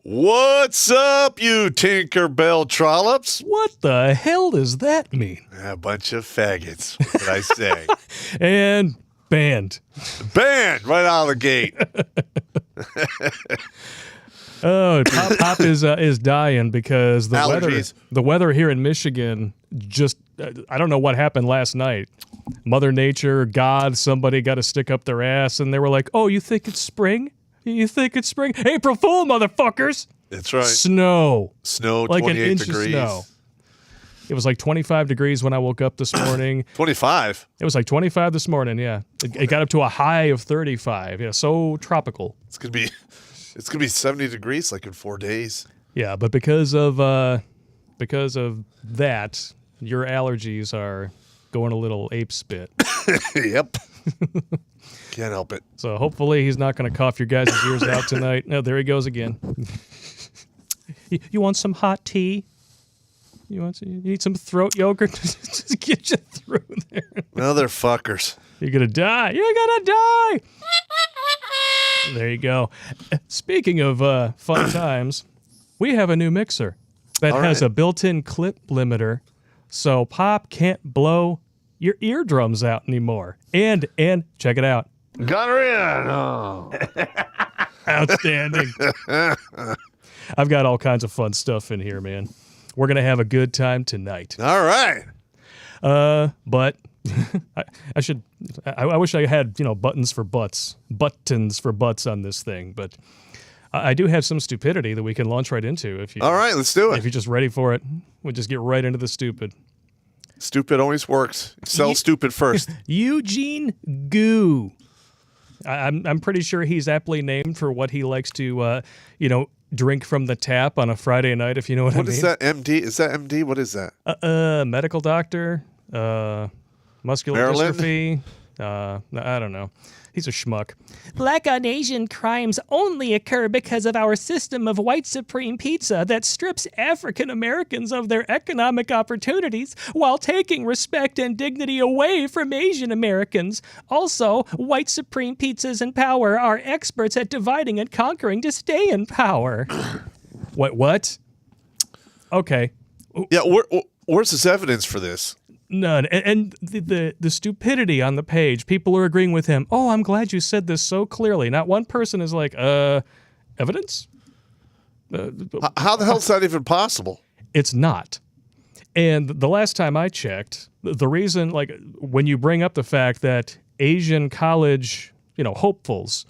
What's up, you Tinkerbell trollops? What the hell does that mean? A bunch of faggots, what did I say? And banned. Banned right out of the gate. Oh, Pop is dying because Allergies. the weather here in Michigan just, I don't know what happened last night. Mother Nature, God, somebody got to stick up their ass, and they were like, oh, you think it's spring? You think it's spring? April Fool, motherfuckers! That's right. Snow. Snow, like 28 an inch degrees. Of snow. It was like 25 degrees when I woke up this morning. 25? It was like 25 this morning, yeah. It got up to a high of 35. Yeah, so tropical. It's gonna be 70 degrees like in 4 days. Yeah, but because of that, your allergies are going a little ape spit. Yep. Can't help it. So hopefully he's not going to cough your guys' ears out tonight. No, there he goes again. You want some hot tea? You need some throat yogurt? Just get you through there. Motherfuckers. You're going to die. You're going to die. There you go. Speaking of fun times, we have a new mixer that has a built-in clip limiter, so Pop can't blow your eardrums out anymore. And check it out. Got her in. Oh. Outstanding. I've got all kinds of fun stuff in here, man. We're going to have a good time tonight. All right. But I wish I had, buttons for butts on this thing, but I do have some stupidity that we can launch right into if you. All right, let's do it. If you're just ready for it, we'll just get right into the stupid. Stupid always works. Sell stupid first. Eugene Goo. I'm pretty sure he's aptly named for what he likes to, drink from the tap on a Friday night, if you know what I mean. What is that, MD? Is that MD? What is that? Medical doctor, muscular Maryland? dystrophy. I don't know. He's a schmuck. Black on Asian crimes only occur because of our system of white supreme pizza that strips African Americans of their economic opportunities while taking respect and dignity away from Asian Americans. Also, white supreme pizzas in power are experts at dividing and conquering to stay in power. What? Okay. Yeah, where's this evidence for this? None. And the stupidity on the page, people are agreeing with him. Oh, I'm glad you said this so clearly. Not one person is like, evidence? How the hell is that even possible? It's not. And the last time I checked, the reason, like, when you bring up the fact that Asian college, hopefuls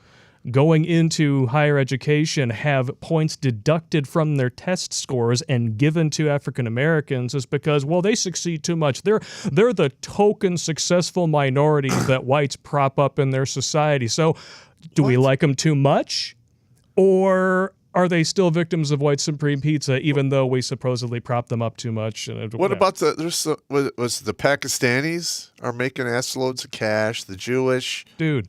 going into higher education have points deducted from their test scores and given to African Americans is because, well, they succeed too much. They're the token successful minority that whites prop up in their society. So do we like them too much? Or are they still victims of white supreme pizza, even though we supposedly prop them up too much? What about the Pakistanis are making ass loads of cash, the Jewish? Dude.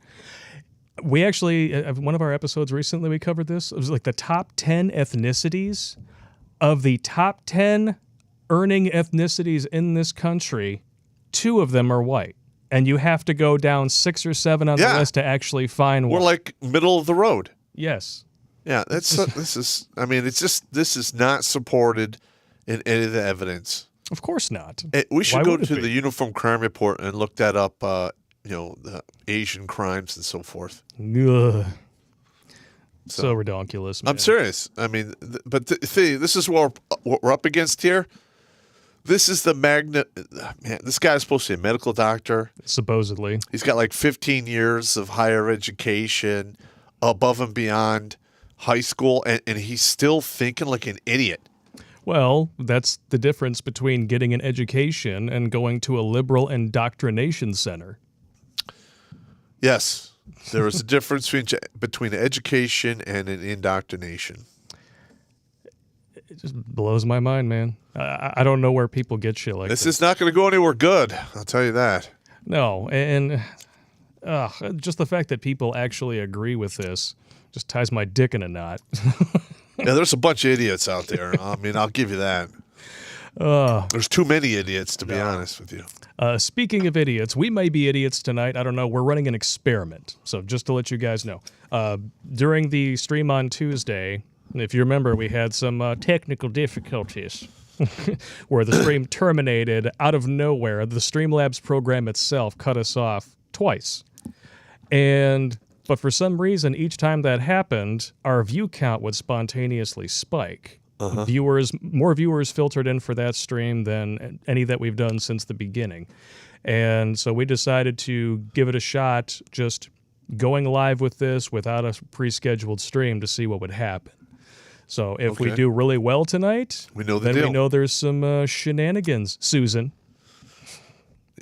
We actually, one of our episodes recently, we covered this. It was like the top 10 ethnicities. Of the top 10 earning ethnicities in this country, 2 of them are white. And you have to go down 6 or 7 on the list to actually find one. We're like middle of the road. Yes. Yeah, this is not supported in any of the evidence. Of course not. We should go to the Uniform Crime Report and look that up, the Asian crimes and so forth. Ugh. So ridiculous, man. I'm serious. I mean, this is what we're up against here. This is the magnet. Man, this guy's supposed to be a medical doctor. Supposedly. He's got like 15 years of higher education above and beyond high school, and he's still thinking like an idiot. Well, that's the difference between getting an education and going to a liberal indoctrination center. Yes, there is a difference between education and an indoctrination. It just blows my mind, man. I don't know where people get shit like this. This is not going to go anywhere good, I'll tell you that. No, and just the fact that people actually agree with this just ties my dick in a knot. Yeah, there's a bunch of idiots out there. I mean, I'll give you that. There's too many idiots, to be honest with you. Speaking of idiots, we may be idiots tonight. I don't know. We're running an experiment. So just to let you guys know, during the stream on Tuesday, And if you remember, we had some technical difficulties where the stream terminated out of nowhere. The Streamlabs program itself cut us off twice. But for some reason, each time that happened, our view count would spontaneously spike. More viewers filtered in for that stream than any that we've done since the beginning. And so we decided to give it a shot, just going live with this without a pre-scheduled stream to see what would happen. So if we do really well tonight, we know we know there's some shenanigans, Susan.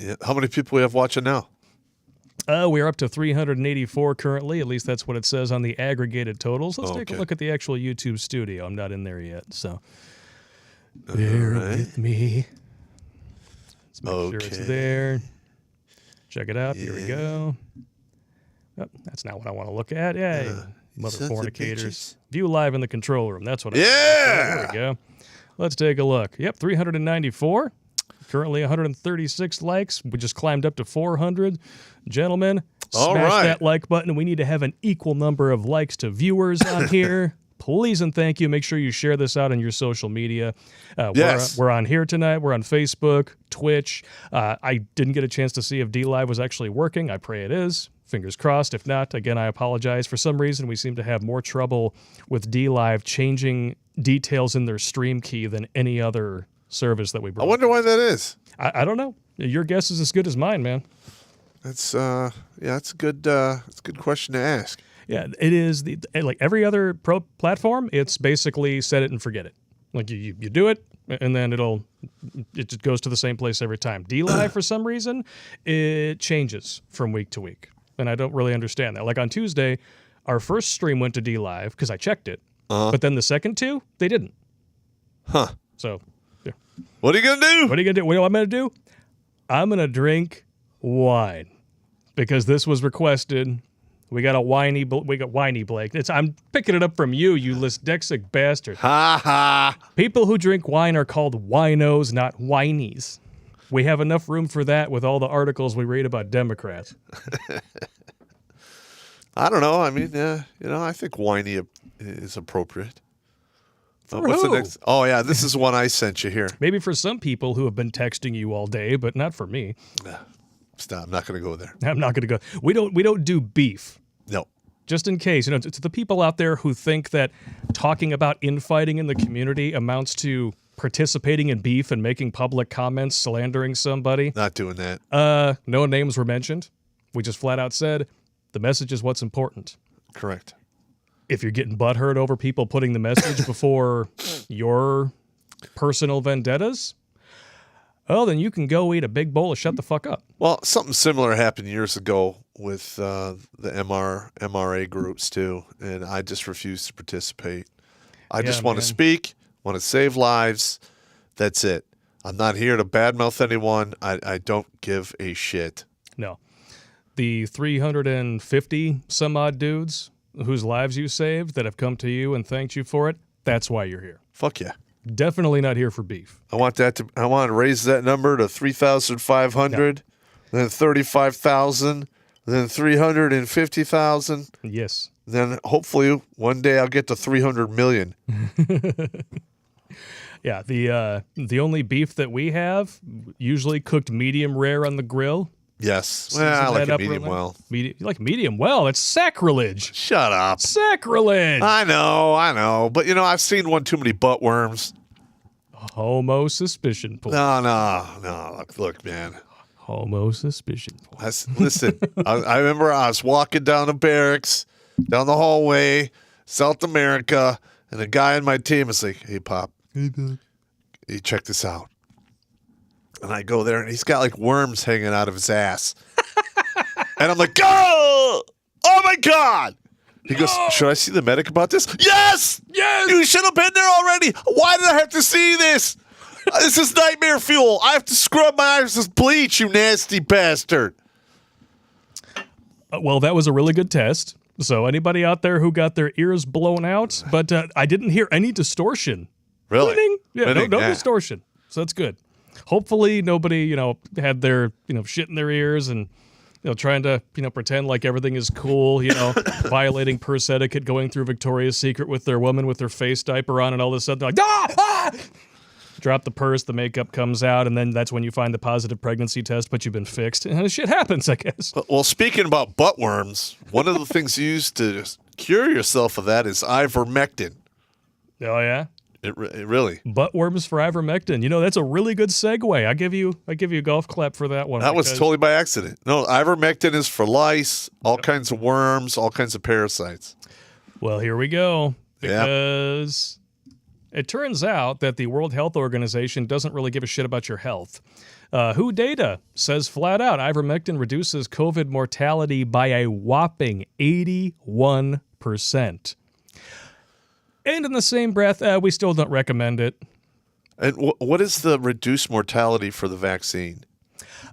Yeah. How many people we have watching now? We're up to 384 currently. At least that's what it says on the aggregated totals. Let's take a look at the actual YouTube studio. I'm not in there yet, so bear with me. Let's make sure it's there. Check it out. Here we go. Oh, that's not what I want to look at. Yay. Mother fornicators. View live in the control room. That's what I want. There we go. Let's take a look. Yep, 394. Currently 136 likes. We just climbed up to 400. Gentlemen, smash that like button. We need to have an equal number of likes to viewers on here. Please and thank you. Make sure you share this out on your social media. We're on here tonight. We're on Facebook, Twitch. I didn't get a chance to see if DLive was actually working. I pray it is. Fingers crossed. If not, again, I apologize. For some reason, we seem to have more trouble with DLive changing details in their stream key than any other service that we brought. I wonder why that is. I don't know. Your guess is as good as mine, man. That's it's a good question to ask. Yeah, it is like every other pro platform. It's basically set it and forget it. Like you do it, and then it just goes to the same place every time. DLive, for some reason, it changes from week to week, and I don't really understand that. Like on Tuesday, our first stream went to DLive because I checked it, but then the second two, they didn't. Huh. So, yeah. What are you gonna do? What are you gonna do? What am I gonna do? I'm gonna drink wine because this was requested. We got whiny Blake. I'm picking it up from you lisdexic bastard. Ha ha. People who drink wine are called winos, not whinies. We have enough room for that with all the articles we read about Democrats. I don't know. I mean, I think whiny is appropriate. What's who? the next? Oh yeah, this is one I sent you here. Maybe for some people who have been texting you all day, but not for me. Stop. I'm not going to go there. I'm not going to go. We don't do beef. No. Just in case, to the people out there who think that talking about infighting in the community amounts to participating in beef and making public comments slandering somebody. Not doing that. No names were mentioned. We just flat out said the message is what's important. Correct. If you're getting butthurt over people putting the message before your personal vendettas, oh, then you can go eat a big bowl of shut the fuck up. Well, something similar happened years ago with the MRA groups too, and I just refused to participate. I just want to speak, want to save lives. That's it. I'm not here to badmouth anyone. I don't give a shit. No. The 350 some odd dudes whose lives you saved that have come to you and thanked you for it, that's why you're here. Fuck yeah. Definitely not here for beef. I want to raise that number to 3,500, then 35,000, then 350,000. Yes. Then hopefully one day I'll get to 300 million. Yeah, the only beef that we have, usually cooked medium rare on the grill. Yes. Well, I like it medium well. You like medium well? It's sacrilege. Shut up. Sacrilege. I know. But, I've seen one too many butt worms. Homo suspicion pool. No. Look, man. Homo suspicion pool. Listen, I remember I was walking down the barracks, down the hallway, South America, and a guy on my team was like, hey, Pop. Hey, Doug. Hey, check this out. And I go there, and he's got like worms hanging out of his ass. And I'm like, oh my God. He goes, should I see the medic about this? Yes! You should have been there already. Why did I have to see this? This is nightmare fuel. I have to scrub my eyes with bleach, you nasty bastard. Well, that was a really good test. So anybody out there who got their ears blown out, but I didn't hear any distortion. Really? Winning? Yeah, no distortion. So that's good. Hopefully nobody, had their, shit in their ears and trying to, pretend like everything is cool, violating purse etiquette, going through Victoria's Secret with their woman with their face diaper on, and all of a sudden they're like, ah! Drop the purse, the makeup comes out, and then that's when you find the positive pregnancy test, but you've been fixed. And shit happens, I guess. Well, speaking about butt worms, one of the things you use to cure yourself of that is ivermectin. Oh, yeah? It really. Butt worms for ivermectin. That's a really good segue. I give you a golf clap for that one. That was totally by accident. No, ivermectin is for lice, all kinds of worms, all kinds of parasites. Well, here we go. Because it turns out that the World Health Organization doesn't really give a shit about your health. WHO data says flat out ivermectin reduces COVID mortality by a whopping 81%. And in the same breath, we still don't recommend it. And what is the reduced mortality for the vaccine?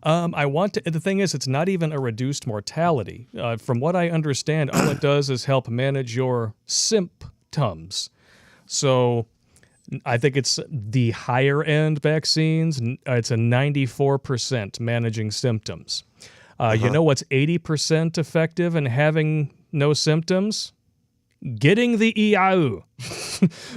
The thing is, it's not even a reduced mortality. From what I understand, all it does is help manage your symptoms. So I think it's the higher end vaccines. It's a 94% managing symptoms. You know what's 80% effective in having no symptoms? Getting the EIU.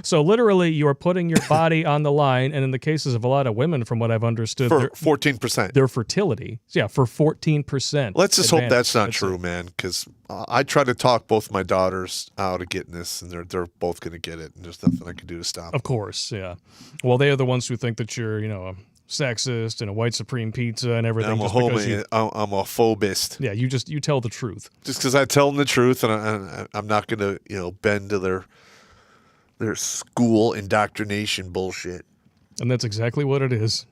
So literally, you are putting your body on the line, and in the cases of a lot of women, from what I've understood, for 14%. Their fertility, for 14%. Let's just hope that's not true, man, because I try to talk both my daughters out of getting this, and they're both going to get it, and there's nothing I can do to stop it. Of course, yeah. Well, they are the ones who think that you're, a sexist and a white supreme pizza and everything. I'm a phobist. Yeah, you tell the truth. Just because I tell them the truth, and I'm not going to bend to their school indoctrination bullshit. And that's exactly what it is.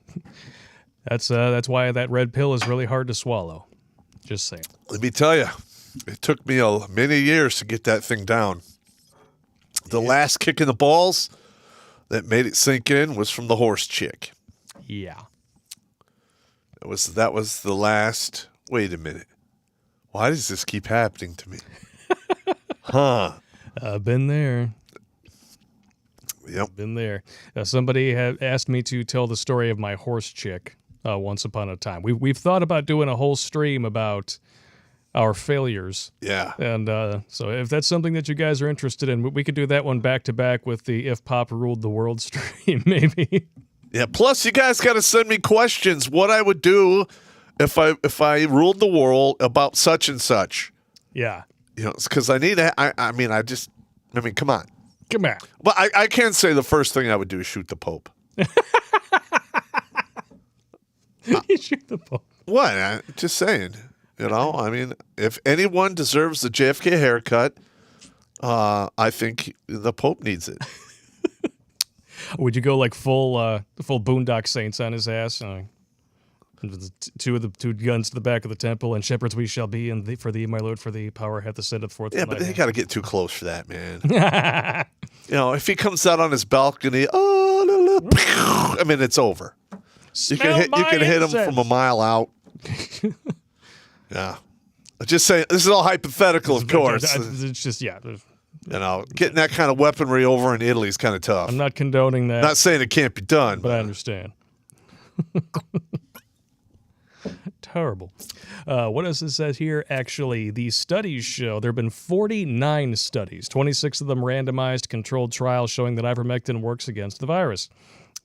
That's why that red pill is really hard to swallow. Just saying. Let me tell you, it took me many years to get that thing down. The last kick in the balls that made it sink in was from the horse chick. Yeah. That was the last. Wait a minute. Why does this keep happening to me? I've been there. Yep. Been there. Somebody had asked me to tell the story of my horse chick once upon a time. We've thought about doing a whole stream about our failures. Yeah. And so if that's something that you guys are interested in, we could do that one back to back with the If Popp Ruled the World stream, maybe. Yeah, plus you guys got to send me questions. What I would do if I ruled the world about such and such. Yeah. Because I need to. I mean, come on. Come on. But I can't say the first thing I would do is shoot the Pope. You shoot the Pope. What? Just saying. I mean, if anyone deserves the JFK haircut, I think the Pope needs it. Would you go like full Boondock Saints on his ass? Two guns to the back of the temple, and shepherds we shall be, and for thee, my lord, for thee, power hath ascended forth. Yeah, but they got to get too close for that, man. If he comes out on his balcony, I mean, it's over. You can hit him from a mile out. Yeah, just saying. This is all hypothetical, of course. It's just getting that kind of weaponry over in Italy is kind of tough. I'm not condoning that. Not saying it can't be done, but I understand. Terrible. What does it say here? Actually, the studies show there have been 49 studies, 26 of them randomized controlled trials showing that ivermectin works against the virus.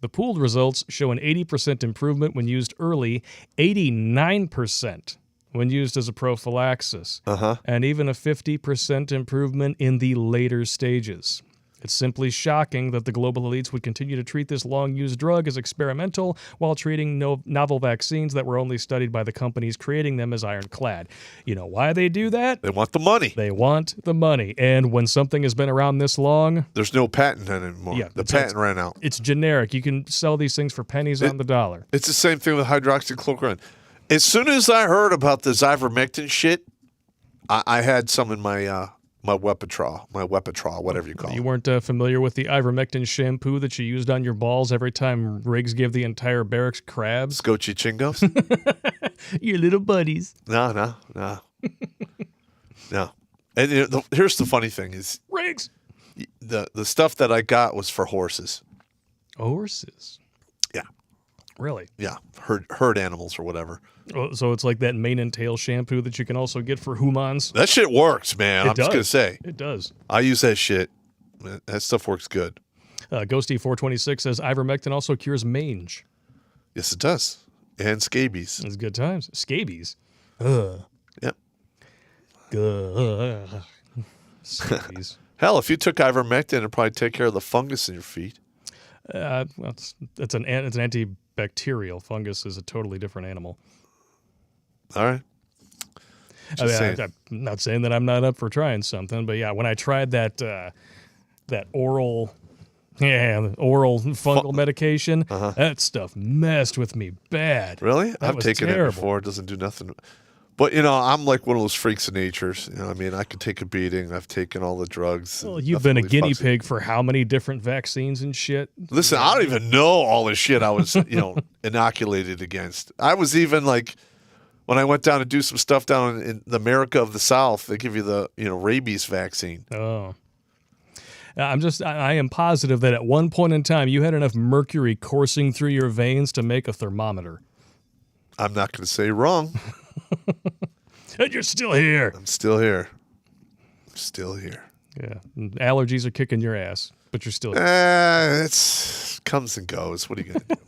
The pooled results show an 80% improvement when used early, 89% when used as a prophylaxis, and even a 50% improvement in the later stages. It's simply shocking that the global elites would continue to treat this long-used drug as experimental while treating novel vaccines that were only studied by the companies creating them as ironclad. You know why they do that? They want the money. They want the money. And when something has been around this long... There's no patent on it anymore. Yeah, the patent ran out. It's generic. You can sell these things for pennies on the dollar. It's the same thing with hydroxychloroquine. As soon as I heard about this ivermectin shit, I had some in my Wepitrol, whatever you call it. You weren't familiar with the ivermectin shampoo that you used on your balls every time Riggs gave the entire barracks crabs? Scotchy chingos? Your little buddies. No. No. And here's the funny thing is... Riggs! The stuff that I got was for horses. Horses? Yeah. Really? Yeah, herd animals or whatever. Oh, so it's like that mane and tail shampoo that you can also get for humans? That shit works, man. I'm just going to say. It does. I use that shit. That stuff works good. Ghosty426 says Ivermectin also cures mange. Yes, it does. And scabies. It's good times. Scabies. Ugh. Yep. Ugh. Scabies. Hell, if you took ivermectin, it'd probably take care of the fungus in your feet. Well, it's an antibacterial. Fungus is a totally different animal. All right. I'm not saying that I'm not up for trying something, but yeah, when I tried that oral fungal medication, that stuff messed with me bad. Really? That I've was taken terrible. it before. It doesn't do nothing. But, you know, I'm like one of those freaks of natures. You know what I mean? I could take a beating. I've taken all the drugs. Well, you've been a guinea pig for how many different vaccines and shit? Listen, I don't even know all the shit I was, inoculated against. I was even like, when I went down to do some stuff down in the America of the South, they give you the, rabies vaccine. Oh. I am positive that at one point in time you had enough mercury coursing through your veins to make a thermometer. I'm not going to say wrong. And you're still here. I'm still here. Still here. Yeah. Allergies are kicking your ass, but you're still here. It comes and goes. What are you going to do,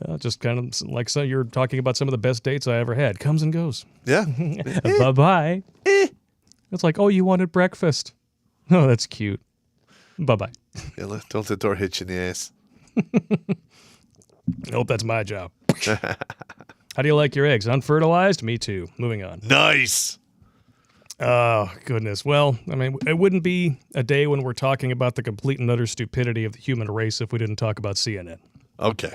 man? Just kind of like you're talking about some of the best dates I ever had. Comes and goes. Yeah. Bye-bye. It's like, oh, you wanted breakfast. Oh, that's cute. Bye-bye. Yeah, don't the door hit you in the ass. I hope that's my job. How do you like your eggs? Unfertilized? Me too. Moving on. Nice. Oh, goodness. Well, I mean, it wouldn't be a day when we're talking about the complete and utter stupidity of the human race if we didn't talk about CNN. Okay.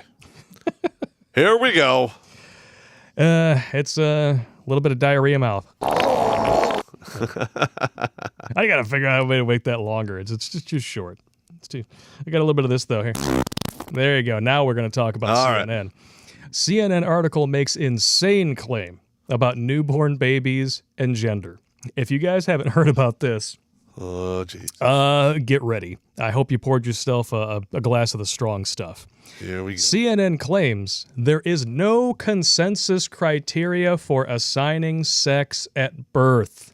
Here we go. It's a little bit of diarrhea mouth. I got to figure out a way to make that longer. It's just too short. I got a little bit of this, though, here. There you go. Now we're going to talk about CNN. Right. CNN article makes insane claim about newborn babies and gender. If you guys haven't heard about this, oh, jeez. Get ready. I hope you poured yourself a glass of the strong stuff. Here we go. CNN claims there is no consensus criteria for assigning sex at birth.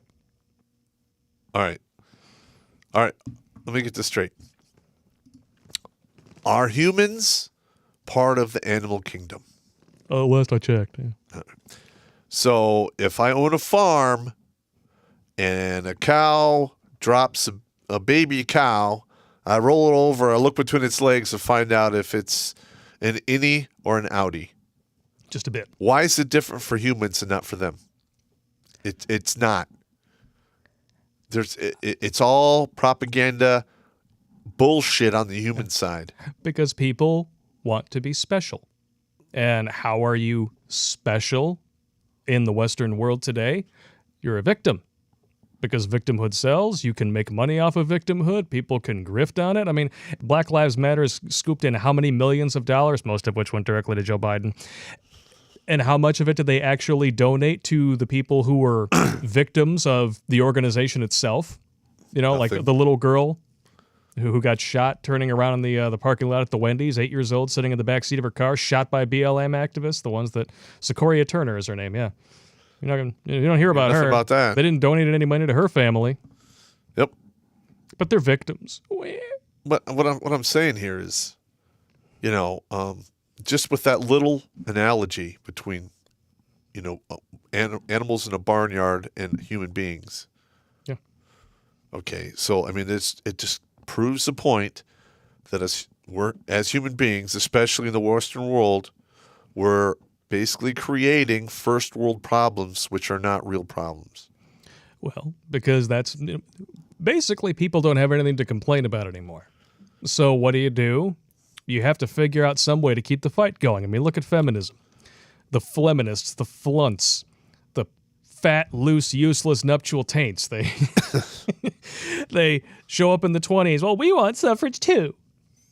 All right. Let me get this straight. Are humans part of the animal kingdom? Oh, last I checked. Yeah. So if I own a farm and a cow drops a baby cow, I roll it over, I look between its legs to find out if it's an innie or an outie. Just a bit. Why is it different for humans and not for them? It's not. It's all propaganda bullshit on the human side. Because people want to be special. And how are you special in the Western world today? You're a victim. Because victimhood sells, you can make money off of victimhood, people can grift on it. I mean, Black Lives Matter has scooped in how many millions of dollars, most of which went directly to Joe Biden. And how much of it did they actually donate to the people who were victims of the organization itself? Nothing. Like the little girl who got shot turning around in the parking lot at the Wendy's, 8 years old, sitting in the backseat of her car, shot by BLM activists, the ones that Sequoia Turner is her name, yeah. You don't hear about her. About that. They didn't donate any money to her family. Yep. But they're victims. But what I'm saying here is, just with that little analogy between, animals in a barnyard and human beings. Yeah. Okay, so I mean, it just proves the point that as human beings, especially in the Western world, we're basically creating first world problems, which are not real problems. Well, because that's basically people don't have anything to complain about anymore. So what do? You have to figure out some way to keep the fight going. I mean, look at feminism. The feminists, the flunts, the fat, loose, useless, nuptial taints. They show up in the 20s. Well, we want suffrage too.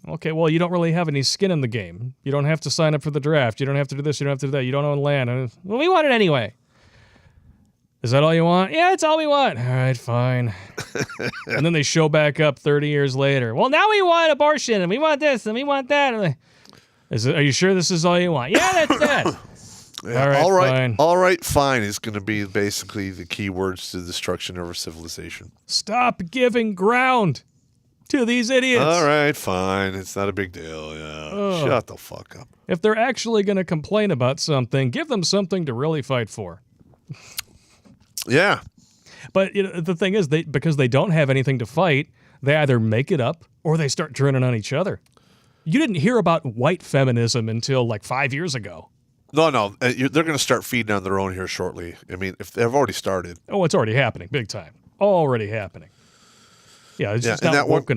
Okay, well, you don't really have any skin in the game. You don't have to sign up for the draft. You don't have to do this. You don't have to do that. You don't own land. Well, we want it anyway. Is that all you want? Yeah, it's all we want. All right, fine. And then they show back up 30 years later. Well, now we want abortion, and we want this, and we want that. Are you sure this is all you want? Yeah, that's it. Yeah, all right, fine. All right, fine is going to be basically the key words to the destruction of our civilization. Stop giving ground to these idiots. All right, fine. It's not a big deal. Yeah. Shut the fuck up. If they're actually going to complain about something, give them something to really fight for. Yeah. But the thing is, because they don't have anything to fight, they either make it up or they start turning on each other. You didn't hear about white feminism until like 5 years ago. No. They're going to start feeding on their own here shortly. I mean, if they've already started. Oh, it's already happening, big time. Already happening. Yeah, it's just not woke enough.